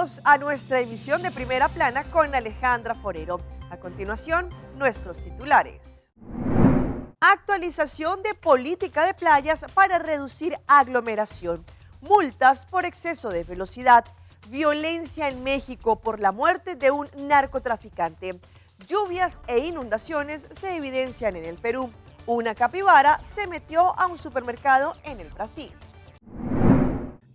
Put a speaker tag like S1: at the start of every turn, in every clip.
S1: Bienvenidos a nuestra emisión de Primera Plana con Alejandra Forero. A continuación, nuestros titulares. Actualización de política de playas para reducir aglomeración. Multas por exceso de velocidad. Violencia en México por la muerte de un narcotraficante. Lluvias e inundaciones se evidencian en el Perú. Una capibara se metió a un supermercado en el Brasil.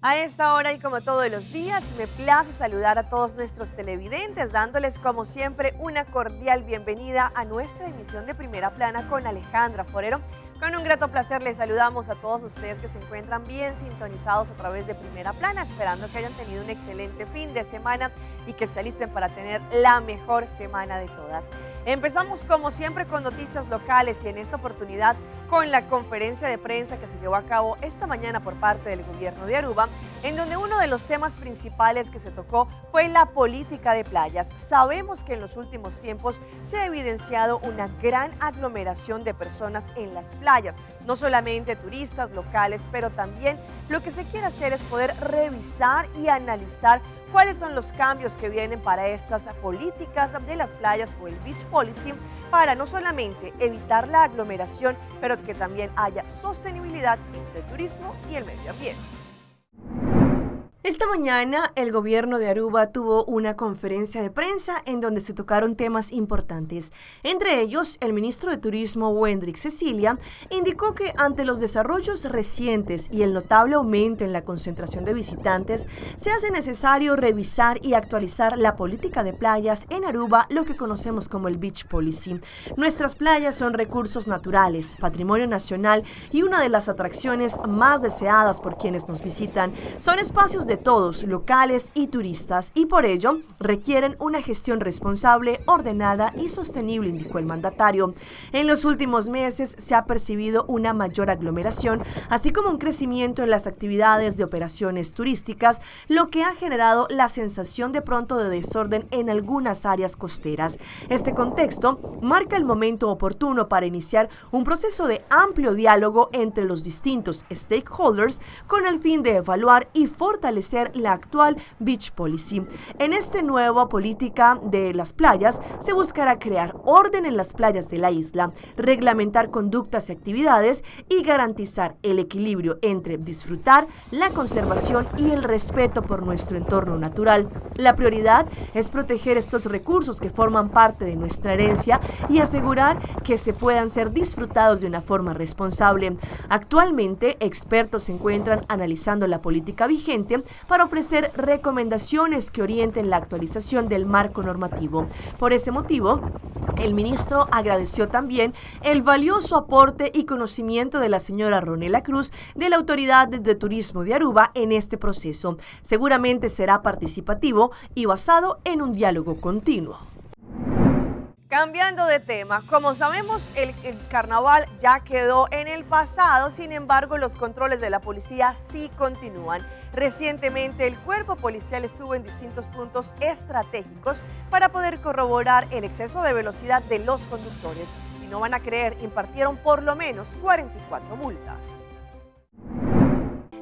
S1: A esta hora y como todos los días, me place saludar a todos nuestros televidentes, dándoles como siempre una cordial bienvenida a nuestra emisión de Primera Plana con Alejandra Forero. Con un grato placer les saludamos a todos ustedes que se encuentran bien sintonizados a través de Primera Plana, esperando que hayan tenido un excelente fin de semana y que se alisten para tener la mejor semana de todas. Empezamos como siempre con noticias locales y en esta oportunidad con la conferencia de prensa que se llevó a cabo esta mañana por parte del gobierno de Aruba, en donde uno de los temas principales que se tocó fue la política de playas. Sabemos que en los últimos tiempos se ha evidenciado una gran aglomeración de personas en las playas, no solamente turistas locales, pero también lo que se quiere hacer es poder revisar y analizar cuáles son los cambios que vienen para estas políticas de las playas o el beach policy, para no solamente evitar la aglomeración, pero que también haya sostenibilidad entre el turismo y el medio ambiente. Esta mañana el gobierno de Aruba tuvo una conferencia de prensa en donde se tocaron temas importantes. Entre ellos, el ministro de Turismo, Wendrick Cecilia, indicó que ante los desarrollos recientes y el notable aumento en la concentración de visitantes, se hace necesario revisar y actualizar la política de playas en Aruba, lo que conocemos como el Beach Policy. Nuestras playas son recursos naturales, patrimonio nacional y una de las atracciones más deseadas por quienes nos visitan. Son espacios de todos, locales y turistas, y por ello requieren una gestión responsable, ordenada y sostenible, indicó el mandatario. En los últimos meses se ha percibido una mayor aglomeración, así como un crecimiento en las actividades de operaciones turísticas, lo que ha generado la sensación de pronto de desorden en algunas áreas costeras. Este contexto marca el momento oportuno para iniciar un proceso de amplio diálogo entre los distintos stakeholders con el fin de evaluar y fortalecer la actual Beach Policy. En esta nueva política de las playas se buscará crear orden en las playas de la isla, reglamentar conductas y actividades y garantizar el equilibrio entre disfrutar, la conservación y el respeto por nuestro entorno natural. La prioridad es proteger estos recursos que forman parte de nuestra herencia y asegurar que se puedan ser disfrutados de una forma responsable. Actualmente, expertos se encuentran analizando la política vigente para ofrecer recomendaciones que orienten la actualización del marco normativo. Por ese motivo, el ministro agradeció también el valioso aporte y conocimiento de la señora Ronela Cruz de la Autoridad de Turismo de Aruba en este proceso. Seguramente será participativo y basado en un diálogo continuo. Cambiando de tema, como sabemos, el carnaval ya quedó en el pasado, sin embargo, los controles de la policía sí continúan. Recientemente, el cuerpo policial estuvo en distintos puntos estratégicos para poder corroborar el exceso de velocidad de los conductores. Y no van a creer, impartieron por lo menos 44 multas.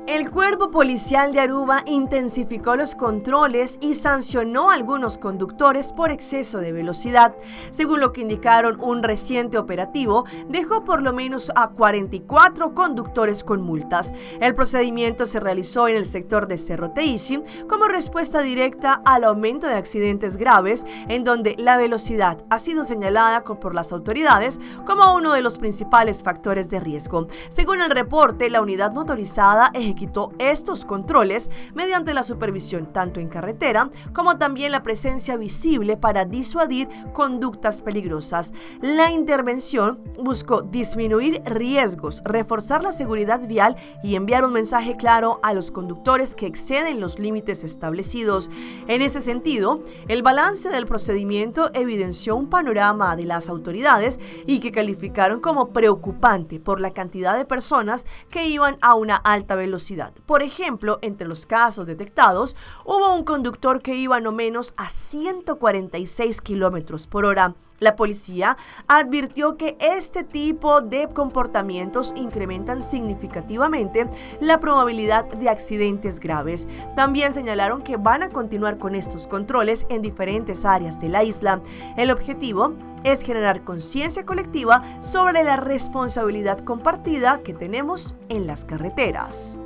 S1: El cuerpo policial de Aruba intensificó los controles y sancionó a algunos conductores por exceso de velocidad. Según lo que indicaron un reciente operativo, dejó por lo menos a 44 conductores con multas. El procedimiento se realizó en el sector de Cerro Teishi como respuesta directa al aumento de accidentes graves, en donde la velocidad ha sido señalada por las autoridades como uno de los principales factores de riesgo. Según el reporte, la unidad motorizada ejecutó estos controles mediante la supervisión tanto en carretera como también la presencia visible para disuadir conductas peligrosas. La intervención buscó disminuir riesgos, reforzar la seguridad vial y enviar un mensaje claro a los conductores que exceden los límites establecidos. En ese sentido, el balance del procedimiento evidenció un panorama de las autoridades y que calificaron como preocupante por la cantidad de personas que iban a una alta velocidad. Por ejemplo, entre los casos detectados, hubo un conductor que iba no menos a 146 kilómetros por hora. La policía advirtió que este tipo de comportamientos incrementan significativamente la probabilidad de accidentes graves. También señalaron que van a continuar con estos controles en diferentes áreas de la isla. El objetivo es generar conciencia colectiva sobre la responsabilidad compartida que tenemos en las carreteras.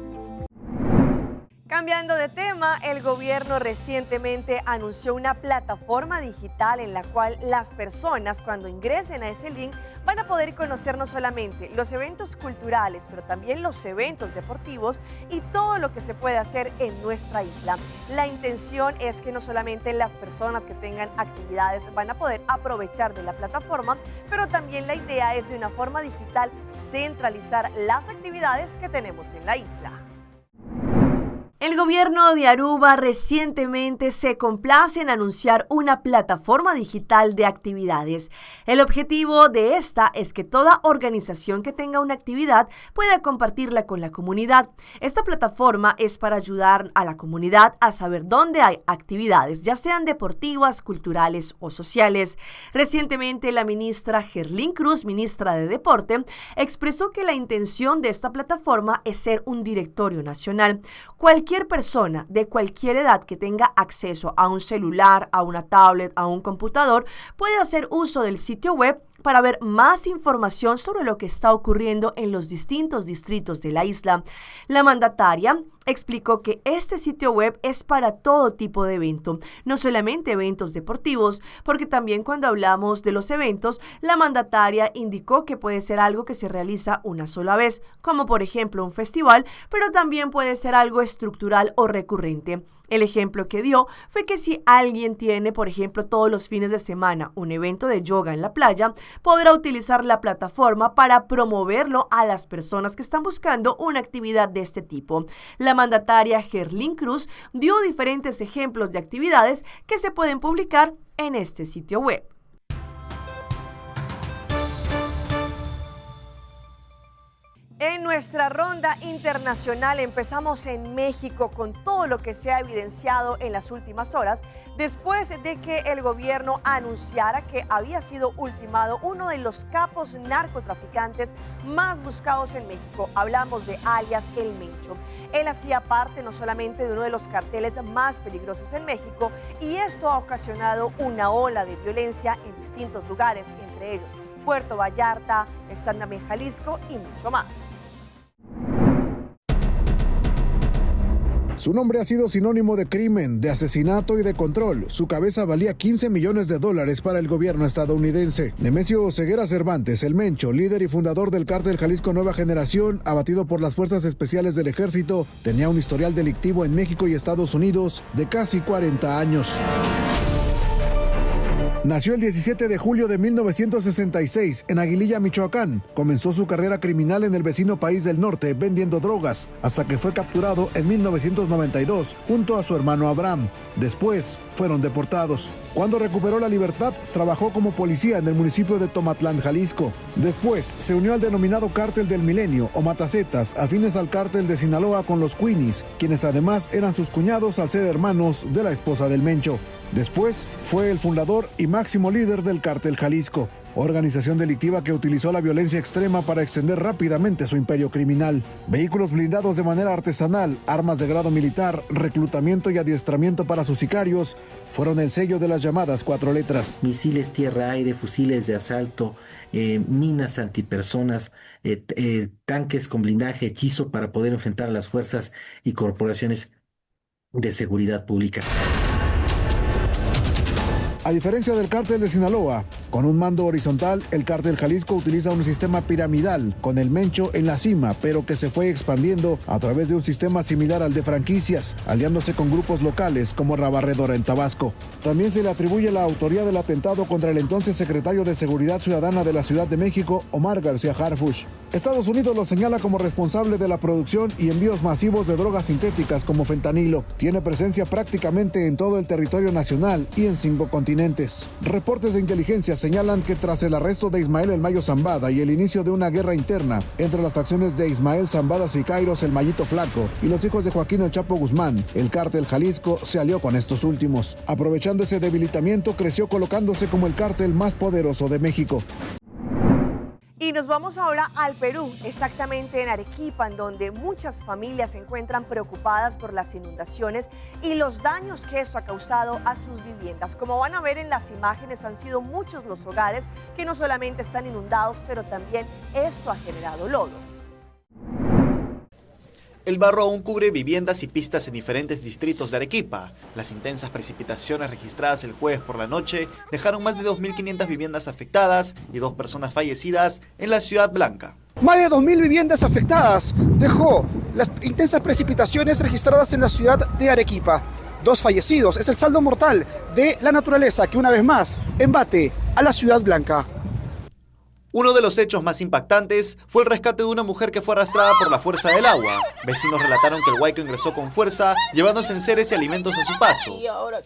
S1: Cambiando de tema, el gobierno recientemente anunció una plataforma digital en la cual las personas, cuando ingresen a ese link, van a poder conocer no solamente los eventos culturales, pero también los eventos deportivos y todo lo que se puede hacer en nuestra isla. La intención es que no solamente las personas que tengan actividades van a poder aprovechar de la plataforma, pero también la idea es de una forma digital centralizar las actividades que tenemos en la isla. El gobierno de Aruba recientemente se complace en anunciar una plataforma digital de actividades. El objetivo de esta es que toda organización que tenga una actividad pueda compartirla con la comunidad. Esta plataforma es para ayudar a la comunidad a saber dónde hay actividades, ya sean deportivas, culturales o sociales. Recientemente la ministra Gerlín Cruz, ministra de Deporte, expresó que la intención de esta plataforma es ser un directorio nacional. Cualquier persona de cualquier edad que tenga acceso a un celular, a una tablet, a un computador, puede hacer uso del sitio web para ver más información sobre lo que está ocurriendo en los distintos distritos de la isla. La mandataria explicó que este sitio web es para todo tipo de evento, no solamente eventos deportivos, porque también cuando hablamos de los eventos, la mandataria indicó que puede ser algo que se realiza una sola vez, como por ejemplo un festival, pero también puede ser algo estructural o recurrente. El ejemplo que dio fue que si alguien tiene, por ejemplo, todos los fines de semana un evento de yoga en la playa, podrá utilizar la plataforma para promoverlo a las personas que están buscando una actividad de este tipo. La mandataria Gerlín Cruz dio diferentes ejemplos de actividades que se pueden publicar en este sitio web. En nuestra ronda internacional empezamos en México con todo lo que se ha evidenciado en las últimas horas después de que el gobierno anunciara que había sido ultimado uno de los capos narcotraficantes más buscados en México. Hablamos de alias El Mencho. Él hacía parte no solamente de uno de los carteles más peligrosos en México y esto ha ocasionado una ola de violencia en distintos lugares, entre ellos Puerto Vallarta, están también Jalisco y mucho más.
S2: Su nombre ha sido sinónimo de crimen, de asesinato y de control. Su cabeza valía $15 millones para el gobierno estadounidense. Nemesio Ceguera Cervantes, El Mencho, líder y fundador del cártel Jalisco Nueva Generación, abatido por las Fuerzas Especiales del Ejército, tenía un historial delictivo en México y Estados Unidos de casi 40 años. Nació el 17 de julio de 1966 en Aguililla, Michoacán. Comenzó su carrera criminal en el vecino país del norte vendiendo drogas, hasta que fue capturado en 1992 junto a su hermano Abraham. Después fueron deportados. Cuando recuperó la libertad, trabajó como policía en el municipio de Tomatlán, Jalisco. Después se unió al denominado Cártel del Milenio o Matacetas, afines al cártel de Sinaloa con los Queenies, quienes además eran sus cuñados al ser hermanos de la esposa del Mencho. Después fue el fundador y máximo líder del Cártel Jalisco, organización delictiva que utilizó la violencia extrema para extender rápidamente su imperio criminal. Vehículos blindados de manera artesanal, armas de grado militar, reclutamiento y adiestramiento para sus sicarios fueron el sello de las llamadas 4 letras.
S3: Misiles tierra-aire, fusiles de asalto, minas antipersonas, tanques con blindaje hechizo para poder enfrentar a las fuerzas y corporaciones de seguridad pública.
S2: A diferencia del cártel de Sinaloa, con un mando horizontal, el cártel Jalisco utiliza un sistema piramidal, con el Mencho en la cima, pero que se fue expandiendo a través de un sistema similar al de franquicias, aliándose con grupos locales como Rabarredora en Tabasco. También se le atribuye la autoría del atentado contra el entonces secretario de Seguridad Ciudadana de la Ciudad de México, Omar García Harfuch. Estados Unidos lo señala como responsable de la producción y envíos masivos de drogas sintéticas como fentanilo. Tiene presencia prácticamente en todo el territorio nacional y en 5 continentes. pertinentes. Reportes de inteligencia señalan que tras el arresto de Ismael El Mayo Zambada y el inicio de una guerra interna entre las facciones de Ismael Zambada Siqueiros El Mayito Flaco y los hijos de Joaquín El Chapo Guzmán, el cártel Jalisco se alió con estos últimos. Aprovechando ese debilitamiento, creció colocándose como el cártel más poderoso de México.
S1: Y nos vamos ahora al Perú, exactamente en Arequipa, en donde muchas familias se encuentran preocupadas por las inundaciones y los daños que esto ha causado a sus viviendas. Como van a ver en las imágenes, han sido muchos los hogares que no solamente están inundados, pero también esto ha generado lodo.
S4: El barro aún cubre viviendas y pistas en diferentes distritos de Arequipa. Las intensas precipitaciones registradas el jueves por la noche dejaron más de 2.500 viviendas afectadas y 2 personas fallecidas en la Ciudad Blanca.
S5: Más de 2.000 viviendas afectadas dejó las intensas precipitaciones registradas en la ciudad de Arequipa. 2 fallecidos es el saldo mortal de la naturaleza que una vez más embate a la Ciudad Blanca.
S4: Uno de los hechos más impactantes fue el rescate de una mujer que fue arrastrada por la fuerza del agua. Vecinos relataron que el huaico ingresó con fuerza, llevándose enseres y alimentos a su paso.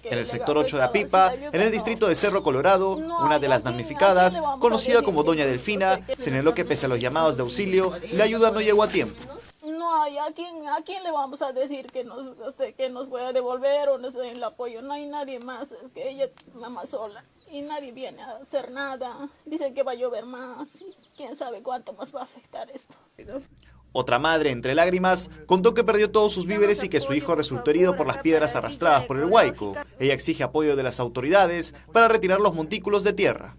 S4: En el sector 8 de Apipa, en el distrito de Cerro Colorado, una de las damnificadas, conocida como Doña Delfina, señaló que pese a los llamados de auxilio, la ayuda no llegó a tiempo.
S6: No hay a quién le vamos a decir que nos pueda devolver o nos dé el apoyo. No hay nadie más, es que ella es mamá sola y nadie viene a hacer nada. Dicen que va a llover más, quién sabe cuánto más va a afectar esto.
S4: Otra madre, entre lágrimas, contó que perdió todos sus víveres y que su hijo resultó herido por las piedras arrastradas por el huaico. Ella exige apoyo de las autoridades para retirar los montículos de tierra.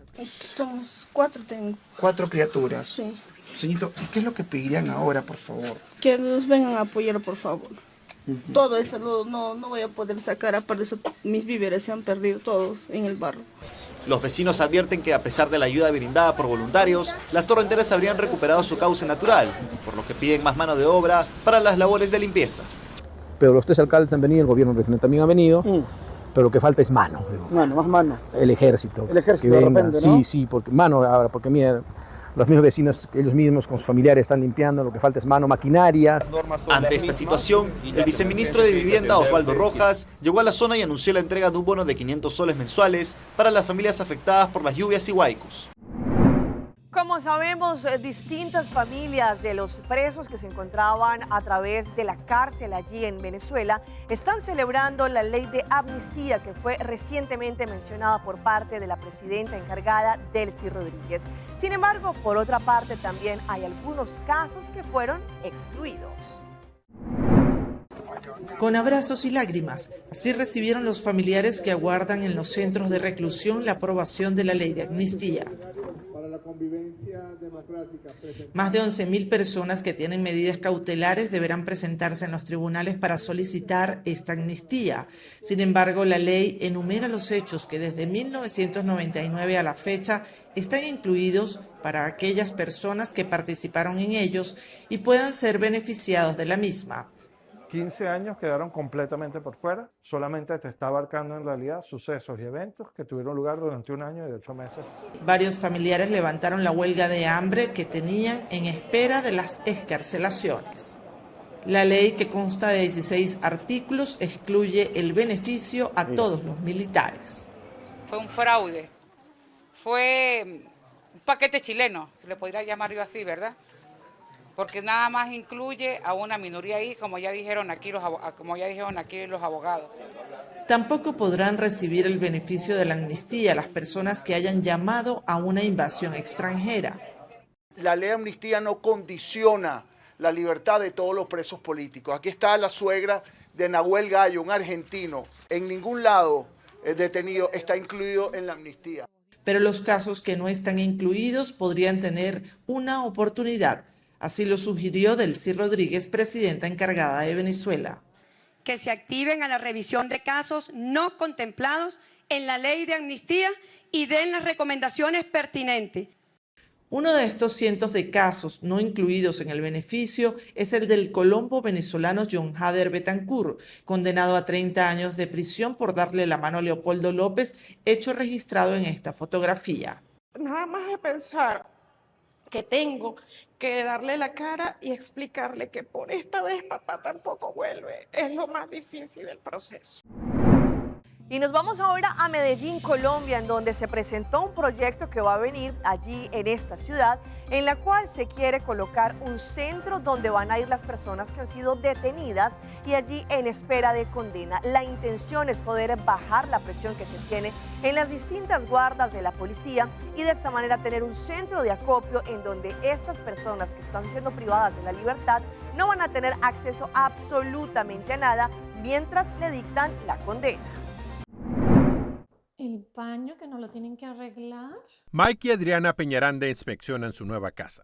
S6: Somos 4, tengo.
S5: 4 criaturas.
S6: Sí.
S5: Señorito, ¿y qué es lo que pedirían ahora, por favor?
S6: Que nos vengan a apoyar, por favor. Todo esto no voy a poder sacar, aparte de eso mis víveres se han perdido todos en el barro.
S4: Los vecinos advierten que a pesar de la ayuda brindada por voluntarios, las torrenteras habrían recuperado su cauce natural, por lo que piden más mano de obra para las labores de limpieza.
S7: Pero los 3 alcaldes han venido, el gobierno regional también ha venido, pero lo que falta es mano. Digo.
S5: Más mano.
S7: El ejército.
S5: El ejército
S7: que
S5: de
S7: venga.
S5: repente, ¿no?
S7: Sí, porque mano ahora, porque mira, los mismos vecinos, ellos mismos con sus familiares están limpiando, lo que falta es mano, maquinaria.
S4: Ante esta situación, el viceministro de Vivienda, Osvaldo Rojas, llegó a la zona y anunció la entrega de un bono de 500 soles mensuales para las familias afectadas por las lluvias y huaicos.
S1: Como sabemos, distintas familias de los presos que se encontraban a través de la cárcel allí en Venezuela están celebrando la ley de amnistía que fue recientemente mencionada por parte de la presidenta encargada, Delcy Rodríguez. Sin embargo, por otra parte, también hay algunos casos que fueron excluidos.
S8: Con abrazos y lágrimas, así recibieron los familiares que aguardan en los centros de reclusión la aprobación de la ley de amnistía. Más de 11.000 personas que tienen medidas cautelares deberán presentarse en los tribunales para solicitar esta amnistía. Sin embargo, la ley enumera los hechos que desde 1999 a la fecha están incluidos para aquellas personas que participaron en ellos y puedan ser beneficiados de la misma.
S9: 15 años quedaron completamente por fuera, solamente te está abarcando en realidad sucesos y eventos que tuvieron lugar durante 1 año y 8 meses.
S8: Varios familiares levantaron la huelga de hambre que tenían en espera de las excarcelaciones. La ley, que consta de 16 artículos, excluye el beneficio a todos los militares.
S10: Fue un fraude, fue un paquete chileno, se le podría llamar yo así, ¿verdad? Porque nada más incluye a una minoría ahí, como ya dijeron aquí los abogados.
S8: Tampoco podrán recibir el beneficio de la amnistía las personas que hayan llamado a una invasión extranjera.
S11: La ley de amnistía no condiciona la libertad de todos los presos políticos. Aquí está la suegra de Nahuel Gallo, un argentino. En ningún lado detenido está incluido en la amnistía.
S8: Pero los casos que no están incluidos podrían tener una oportunidad. Así lo sugirió Delcy Rodríguez, presidenta encargada de Venezuela.
S12: Que se activen a la revisión de casos no contemplados en la ley de amnistía y den las recomendaciones pertinentes.
S8: Uno de estos cientos de casos no incluidos en el beneficio es el del colombo venezolano John Hader Betancourt, condenado a 30 años de prisión por darle la mano a Leopoldo López, hecho registrado en esta fotografía.
S13: Nada más de pensar que tengo que darle la cara y explicarle que por esta vez papá tampoco vuelve, es lo más difícil del proceso.
S1: Y nos vamos ahora a Medellín, Colombia, en donde se presentó un proyecto que va a venir allí en esta ciudad, en la cual se quiere colocar un centro donde van a ir las personas que han sido detenidas y allí en espera de condena. La intención es poder bajar la presión que se tiene en las distintas guardas de la policía y de esta manera tener un centro de acopio en donde estas personas que están siendo privadas de la libertad no van a tener acceso absolutamente a nada mientras le dictan la condena.
S13: El baño que no lo tienen que arreglar.
S14: Mike y Adriana Peñaranda inspeccionan su nueva casa.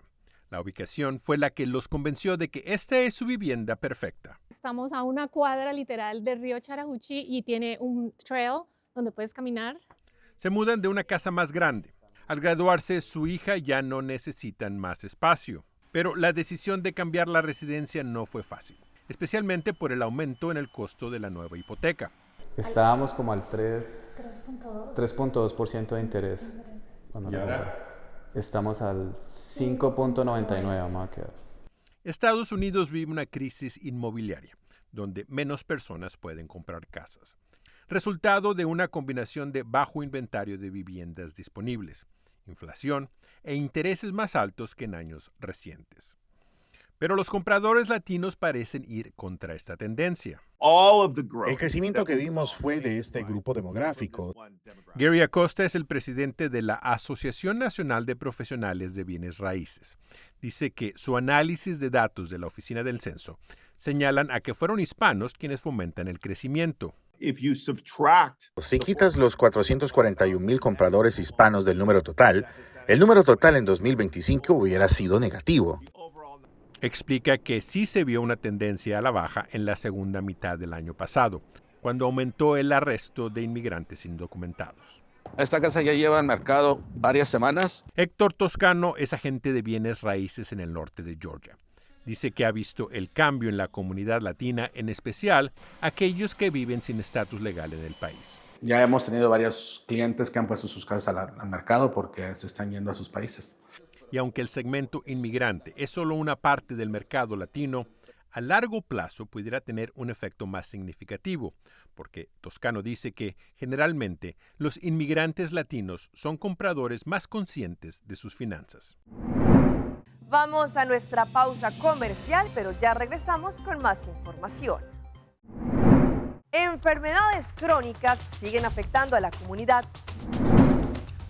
S14: La ubicación fue la que los convenció de que esta es su vivienda perfecta.
S13: Estamos a una cuadra literal del río Charajuchi y tiene un trail donde puedes caminar.
S14: Se mudan de una casa más grande. Al graduarse, su hija ya no necesitan más espacio. Pero la decisión de cambiar la residencia no fue fácil, especialmente por el aumento en el costo de la nueva hipoteca.
S15: Estábamos como al 3.2% de interés.
S14: ¿Y ahora?
S15: Estamos al 5.99, vamos a quedar.
S14: Estados Unidos vive una crisis inmobiliaria, donde menos personas pueden comprar casas. Resultado de una combinación de bajo inventario de viviendas disponibles, inflación e intereses más altos que en años recientes. Pero los compradores latinos parecen ir contra esta tendencia.
S16: El crecimiento que vimos fue de este grupo demográfico.
S14: Gary Acosta es el presidente de la Asociación Nacional de Profesionales de Bienes Raíces. Dice que su análisis de datos de la Oficina del Censo señalan a que fueron hispanos quienes fomentan el crecimiento.
S16: Si quitas los 441,000 compradores hispanos del número total, el número total en 2025 hubiera sido negativo.
S14: Explica que sí se vio una tendencia a la baja en la segunda mitad del año pasado, cuando aumentó el arresto de inmigrantes indocumentados.
S17: Esta casa ya lleva al mercado varias semanas.
S14: Héctor Toscano es agente de bienes raíces en el norte de Georgia. Dice que ha visto el cambio en la comunidad latina, en especial aquellos que viven sin estatus legal en el país.
S17: Ya hemos tenido varios clientes que han puesto sus casas al mercado porque se están yendo a sus países.
S14: Y aunque el segmento inmigrante es solo una parte del mercado latino, a largo plazo pudiera tener un efecto más significativo, porque Toscano dice que generalmente los inmigrantes latinos son compradores más conscientes de sus finanzas.
S1: Vamos a nuestra pausa comercial, pero ya regresamos con más información. Enfermedades crónicas siguen afectando a la comunidad.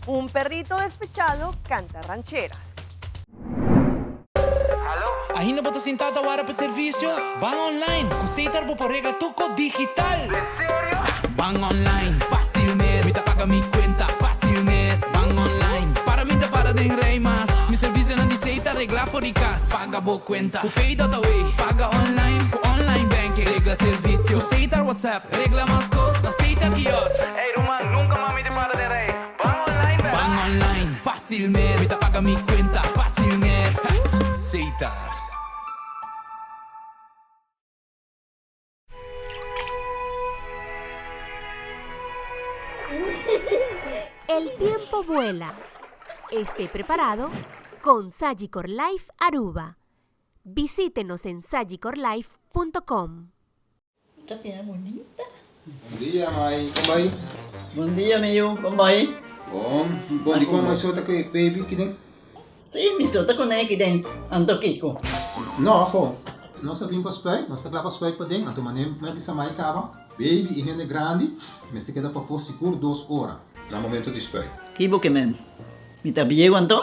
S1: Un perrito despechado canta rancheras.
S18: Ainda bota sentado agora para serviço. Van online, consider por regla tuco digital. ¿En serio? Van online, fácil mes. Me paga mi cuenta, fácil mes. Van online, para mí te para de rei mas. Mi serviço não aceita regla fóricas. Paga boa cuenta, cupei away. Paga online, online banking. Regla serviço, aceita WhatsApp. Regla mais cosas, aceita kiosco. Ei, Roman, nunca mami te para de rei. Van online, fácil mes. Me paga mi cuenta, fácil mes. Aceita.
S19: El tiempo vuela. Esté preparado con Sagicor Life Aruba. Visítenos en sagicorlife.com.
S20: Esta piedra bonita.
S21: Bom dia, Mai. Como vai?
S20: Bom dia, meu. Como vai?
S21: Bom. Bom, di ko may suota kay baby kidin?
S20: Sim, me solta com ele aqui dentro. Ando Kiko.
S21: No, ako. Nós vim para spray, nós tá lá para spray para dentro. Então, manem, mas bisa mai kaba. Baby, e rende grande, mas se queda para for seguro 2 horas. No momento de spray.
S20: Kibo que men. Me tá bem quanto?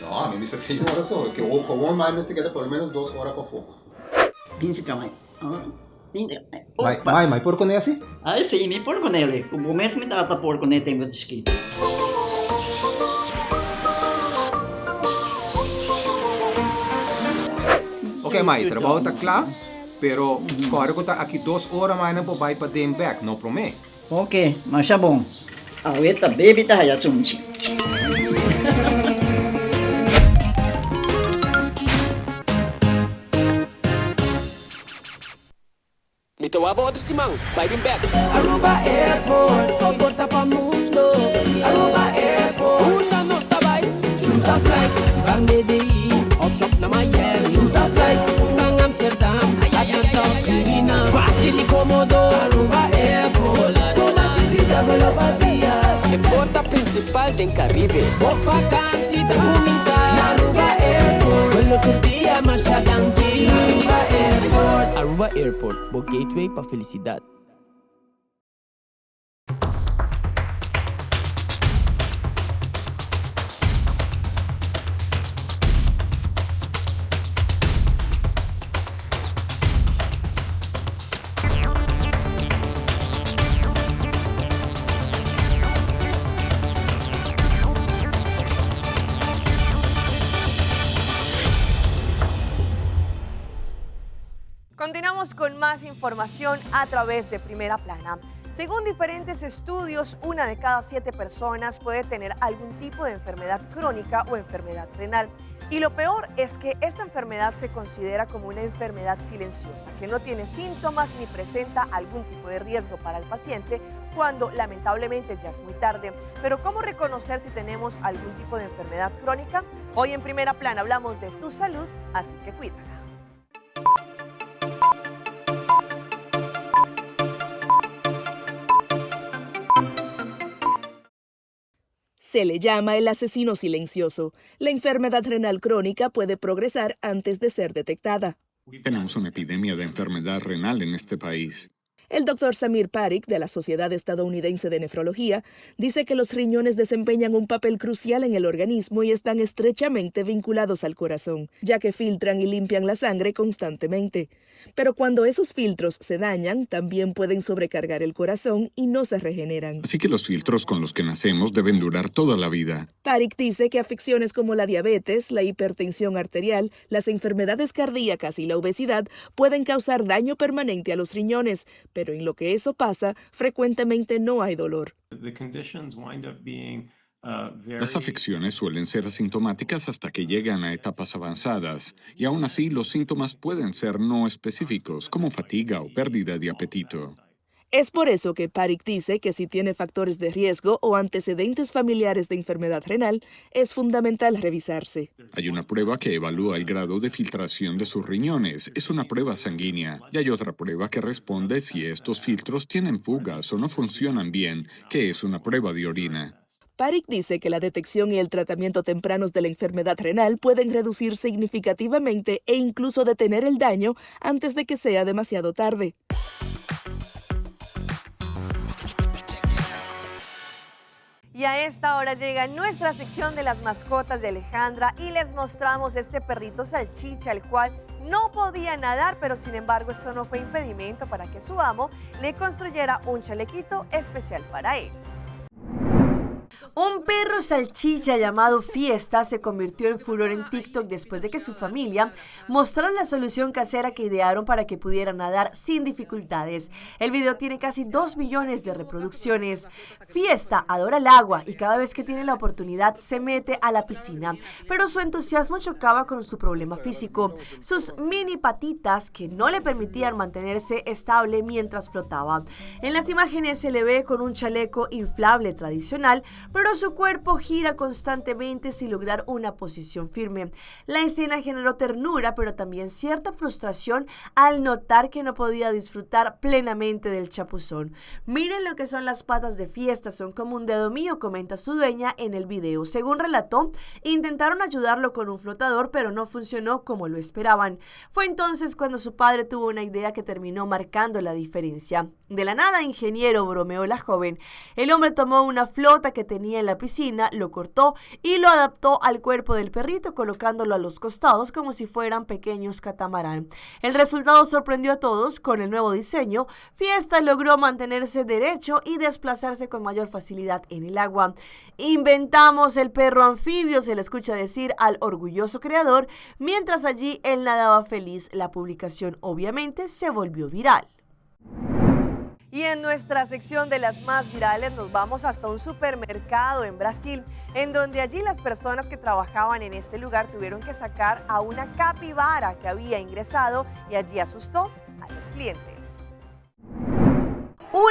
S21: No, a mim bisa 6 horas só. Que o com mais se queda por menos 2 horas para fogo.
S20: 15 kamay.
S21: Mai, por con esse?
S20: Ah, sim, me por com ele. O mês me tá por com ele tem escrito.
S21: Ok, Mai, trabalho tá claro, pero agora que tá aqui 2 horas mais não vai para dem back, não promete.
S20: Ok, mas tá bom. Ahorita baby tá já sunchi.
S18: Então a bota Simão, vai vir back.
S22: Aruba Airport, comporta pa mundo. Aruba Airport, usa nos tabay. Choose a flight, bang DDI, off shop na Miami. Choose a flight, bang Amsterdam, at na Turkina. Fácil e cómodo, Aruba Airport. Con actividad Porta principal del Caribe. Vacancy da comienza. Aruba Airport. Vuelo tu día más adelante. Aruba Airport. Aruba Airport. Bo gateway pa felicidad.
S1: Continuamos con más información a través de Primera Plana. Según diferentes estudios, 1 de cada 7 personas puede tener algún tipo de enfermedad crónica o enfermedad renal. Y lo peor es que esta enfermedad se considera como una enfermedad silenciosa, que no tiene síntomas ni presenta algún tipo de riesgo para el paciente cuando lamentablemente ya es muy tarde. Pero ¿cómo reconocer si tenemos algún tipo de enfermedad crónica? Hoy en Primera Plana hablamos de tu salud, así que cuídala.
S2: Se le llama el asesino silencioso. La enfermedad renal crónica puede progresar antes de ser detectada.
S3: Tenemos una epidemia de enfermedad renal en este país.
S2: El doctor Samir Parikh, de la Sociedad Estadounidense de Nefrología, dice que los riñones desempeñan un papel crucial en el organismo y están estrechamente vinculados al corazón, ya que filtran y limpian la sangre constantemente. Pero cuando esos filtros se dañan, también pueden sobrecargar el corazón y no se regeneran.
S3: Así que los filtros con los que nacemos deben durar toda la vida.
S2: Parikh dice que afecciones como la diabetes, la hipertensión arterial, las enfermedades cardíacas y la obesidad pueden causar daño permanente a los riñones, pero en lo que eso pasa, frecuentemente no hay dolor.
S3: Las afecciones suelen ser asintomáticas hasta que llegan a etapas avanzadas, y aún así los síntomas pueden ser no específicos, como fatiga o pérdida de apetito.
S2: Es por eso que Parikh dice que si tiene factores de riesgo o antecedentes familiares de enfermedad renal, es fundamental revisarse.
S3: Hay una prueba que evalúa el grado de filtración de sus riñones. Es una prueba sanguínea. Y hay otra prueba que responde si estos filtros tienen fugas o no funcionan bien, que es una prueba de orina.
S2: Parikh dice que la detección y el tratamiento tempranos de la enfermedad renal pueden reducir significativamente e incluso detener el daño antes de que sea demasiado tarde.
S1: Y a esta hora llega nuestra sección de las mascotas de Alejandra y les mostramos este perrito salchicha, el cual no podía nadar, pero sin embargo esto no fue impedimento para que su amo le construyera un chalequito especial para él. Un perro salchicha llamado Fiesta se convirtió en furor en TikTok después de que su familia mostrara la solución casera que idearon para que pudiera nadar sin dificultades. El video tiene casi 2 millones de reproducciones. Fiesta adora el agua y cada vez que tiene la oportunidad se mete a la piscina, pero su entusiasmo chocaba con su problema físico, sus mini patitas que no le permitían mantenerse estable mientras flotaba. En las imágenes se le ve con un chaleco inflable tradicional, pero su cuerpo gira constantemente sin lograr una posición firme. La escena generó ternura, pero también cierta frustración al notar que no podía disfrutar plenamente del chapuzón. Miren lo que son las patas de Fiesta, son como un dedo mío, comenta su dueña en el video. Según relató, intentaron ayudarlo con un flotador, pero no funcionó como lo esperaban. Fue entonces cuando su padre tuvo una idea que terminó marcando la diferencia. De la nada, ingeniero, bromeó la joven. El hombre tomó una flota que tenía en la piscina, lo cortó y lo adaptó al cuerpo del perrito, colocándolo a los costados como si fueran pequeños catamarán. El resultado sorprendió a todos. Con el nuevo diseño, Fiesta logró mantenerse derecho y desplazarse con mayor facilidad en el agua. Inventamos el perro anfibio, se le escucha decir al orgulloso creador, mientras allí él nadaba feliz. La publicación obviamente se volvió viral. Y en nuestra sección de las más virales nos vamos hasta un supermercado en Brasil, en donde allí las personas que trabajaban en este lugar tuvieron que sacar a una capibara que había ingresado y allí asustó a los clientes.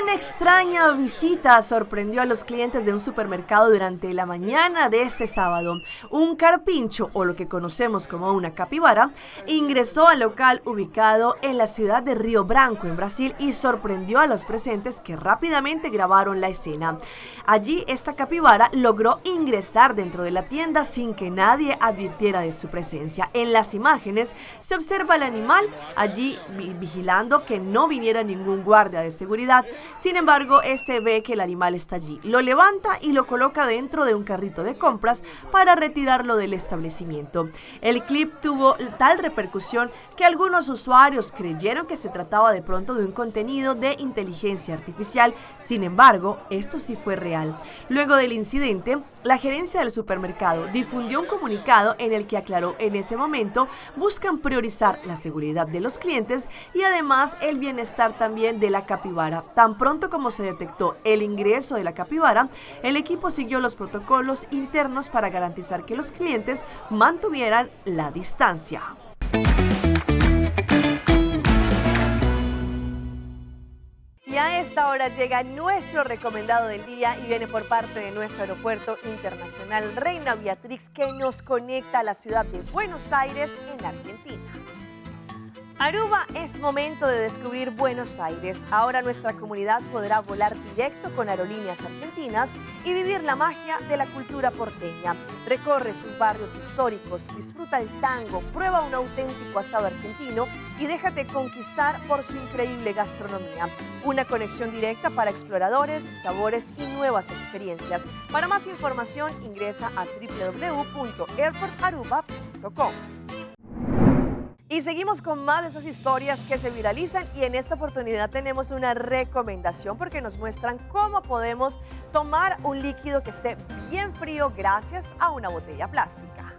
S1: Una extraña visita sorprendió a los clientes de un supermercado durante la mañana de este sábado. Un carpincho, o lo que conocemos como una capibara, ingresó al local ubicado en la ciudad de Río Branco, en Brasil, y sorprendió a los presentes que rápidamente grabaron la escena. Allí, esta capibara logró ingresar dentro de la tienda sin que nadie advirtiera de su presencia. En las imágenes se observa al animal allí vigilando que no viniera ningún guardia de seguridad. Sin embargo, este ve que el animal está allí, lo levanta y lo coloca dentro de un carrito de compras para retirarlo del establecimiento. El clip tuvo tal repercusión que algunos usuarios creyeron que se trataba de pronto de un contenido de inteligencia artificial. Sin embargo, esto sí fue real. Luego del incidente, la gerencia del supermercado difundió un comunicado en el que aclaró: en ese momento buscan priorizar la seguridad de los clientes y además el bienestar también de la capibara. Tan pronto como se detectó el ingreso de la capibara, el equipo siguió los protocolos internos para garantizar que los clientes mantuvieran la distancia. Y a esta hora llega nuestro recomendado del día y viene por parte de nuestro aeropuerto internacional Reina Beatrix, que nos conecta a la ciudad de Buenos Aires, en Argentina. Aruba, es momento de descubrir Buenos Aires. Ahora nuestra comunidad podrá volar directo con aerolíneas argentinas y vivir la magia de la cultura porteña. Recorre sus barrios históricos, disfruta el tango, prueba un auténtico asado argentino y déjate conquistar por su increíble gastronomía. Una conexión directa para exploradores, sabores y nuevas experiencias. Para más información ingresa a www.airportaruba.com. Y seguimos con más de estas historias que se viralizan, y en esta oportunidad tenemos una recomendación porque nos muestran cómo podemos tomar un líquido que esté bien frío gracias a una botella plástica.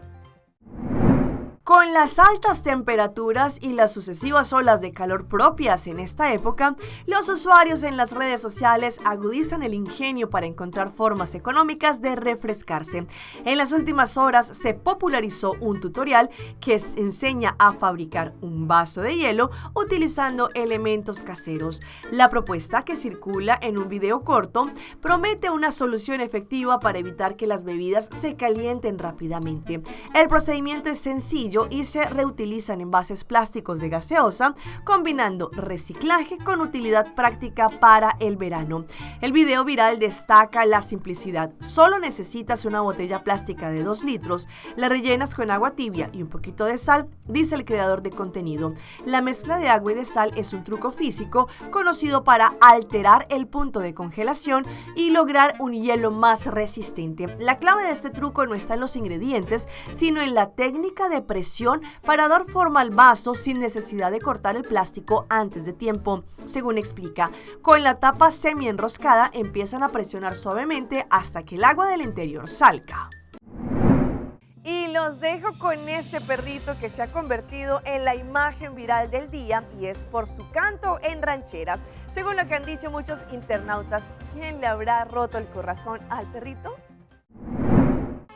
S1: Con las altas temperaturas y las sucesivas olas de calor propias en esta época, los usuarios en las redes sociales agudizan el ingenio para encontrar formas económicas de refrescarse. En las últimas horas se popularizó un tutorial que enseña a fabricar un vaso de hielo utilizando elementos caseros. La propuesta, que circula en un video corto, promete una solución efectiva para evitar que las bebidas se calienten rápidamente. El procedimiento es sencillo y se reutilizan envases plásticos de gaseosa, combinando reciclaje con utilidad práctica para el verano. El video viral destaca la simplicidad. Solo necesitas una botella plástica de 2 litros, la rellenas con agua tibia y un poquito de sal, dice el creador de contenido. La mezcla de agua y de sal es un truco físico conocido para alterar el punto de congelación y lograr un hielo más resistente. La clave de este truco no está en los ingredientes, sino en la técnica de presión para dar forma al vaso sin necesidad de cortar el plástico antes de tiempo. Según explica, con la tapa semi enroscada empiezan a presionar suavemente hasta que el agua del interior salga. Y los dejo con este perrito que se ha convertido en la imagen viral del día, y es por su canto en rancheras. Según lo que han dicho muchos internautas, ¿quién le habrá roto el corazón al perrito?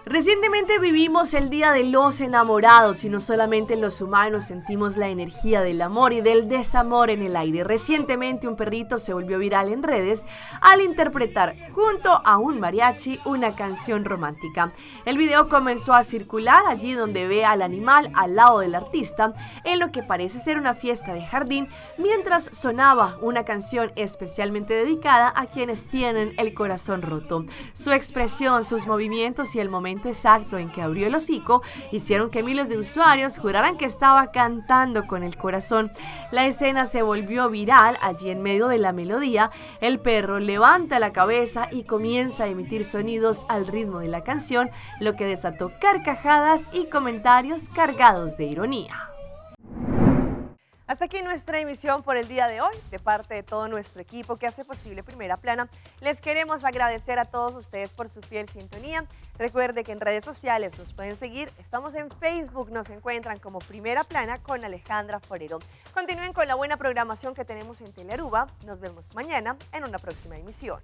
S1: Recientemente vivimos el Día de los Enamorados y no solamente los humanos sentimos la energía del amor y del desamor en el aire. Recientemente un perrito se volvió viral en redes al interpretar junto a un mariachi una canción romántica. El video comenzó a circular allí donde ve al animal al lado del artista en lo que parece ser una fiesta de jardín, mientras sonaba una canción especialmente dedicada a quienes tienen el corazón roto. Su expresión, sus movimientos y el momento exacto en que abrió el hocico hicieron que miles de usuarios juraran que estaba cantando con el corazón. La escena se volvió viral. Allí en medio de la melodía, el perro levanta la cabeza y comienza a emitir sonidos al ritmo de la canción, lo que desató carcajadas y comentarios cargados de ironía. Hasta aquí nuestra emisión por el día de hoy. De parte de todo nuestro equipo que hace posible Primera Plana, les queremos agradecer a todos ustedes por su fiel sintonía. Recuerde que en redes sociales nos pueden seguir. Estamos en Facebook, nos encuentran como Primera Plana con Alejandra Forero. Continúen con la buena programación que tenemos en Telearuba. Nos vemos mañana en una próxima emisión.